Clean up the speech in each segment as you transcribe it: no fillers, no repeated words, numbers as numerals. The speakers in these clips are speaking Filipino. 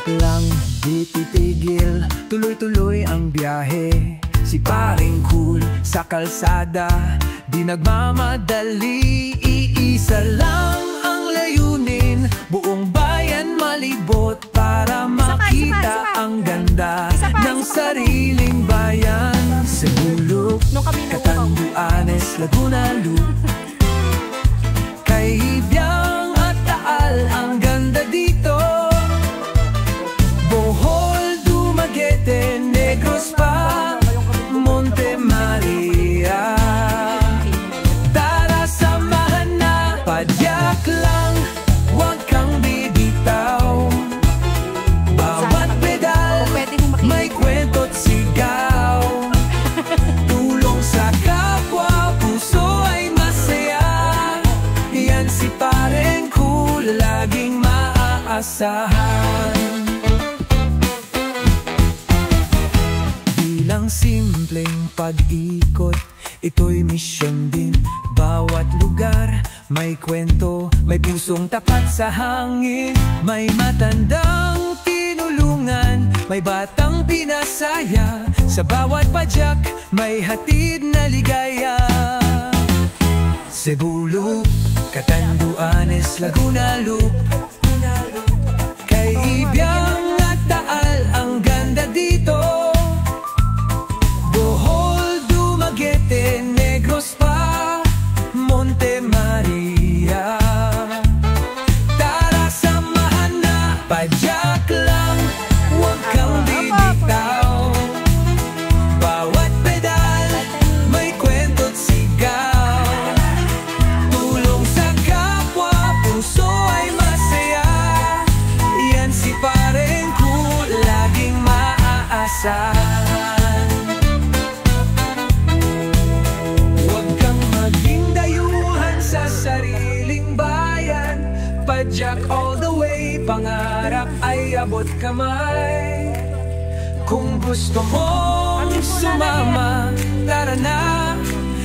lang, di titigil, tuloy-tuloy ang biyahe. Si paring cool sa kalsada, di nagmamadali. Iisa lang ang layunin, buong bayan malibot para makita ang ganda ng sariling bayan. Cebu, Catanduanes, Laguna Loop, Kahibiang at Taal, ang ganda dito. Bohol, Dumaguete, Negros pa, Monte Maria. Tara samahan na, padyak lang, huwag kang bibitaw. Bawat pedal, may kwento't sigaw. Tulong sa kapwa, puso ay masaya. Yan si Pareng Cool, laging maaasahan. Bilang simpleng pag-ikot, ito'y misyon din. Bawat lugar, may kwento, may pusong tapat sa hangin. May matandang tinulungan, may batang pinasaya. Sa bawat padyak, may hatid na ligaya. Cebu Loop, Catanduanes, Laguna Loop, Kahibiang at Taal, ang ganda dito. Bohol, Dumaguete, Negros pa, Monte Maria. Tara samahan na, padyak lang, huwag kang bibitaw. Bawat pedal, may kwento't sigaw. Tulong sa kapwa, puso ay masaya. Yan si Pareng Cool, laging maaasahan. Huwag kang maging dayuhan sa sariling bayan. Padyak all the way, pangarap ay abot kamay. Kung gusto mong sumama, tara na.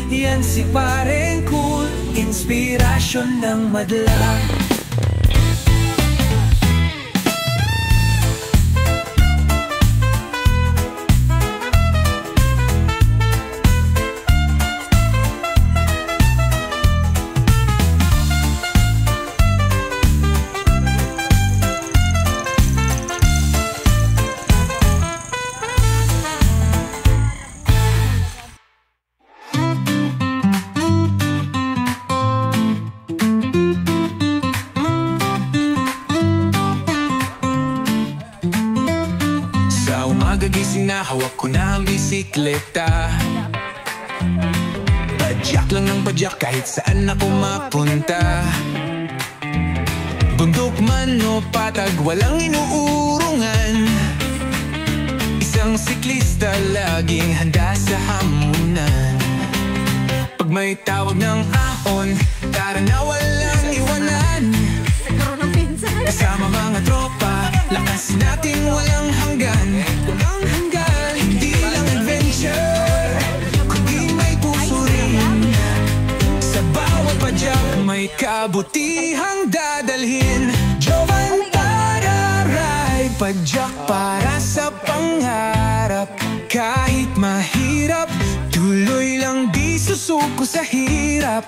Yan si Pareng Cool, inspirasyon ng madla. Magagising na, hawak ko na ang bisikleta. Padyak lang ng padyak kahit saan ako mapunta. Bundok man o patag, walang inuurungan. Isang siklista laging handa sa hamunan. Pag may tawag ng ahon, tara na walang iwanan. Kasama mga tropa, lakasin natin walang hanggan. Walang hanggan, hindi lang adventure, kundi may puso rin. Sa bawat padyak, may kabutihang dadalhin. Jovan Tararay, padyak para sa pangarap. Kahit mahirap, tuloy lang di susuko sa hirap.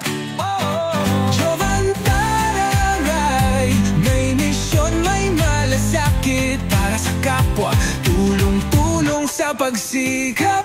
Jovan Tararay, may misyon, may malasakit para sa kapwa. Tulong-tulong sa pagsikap.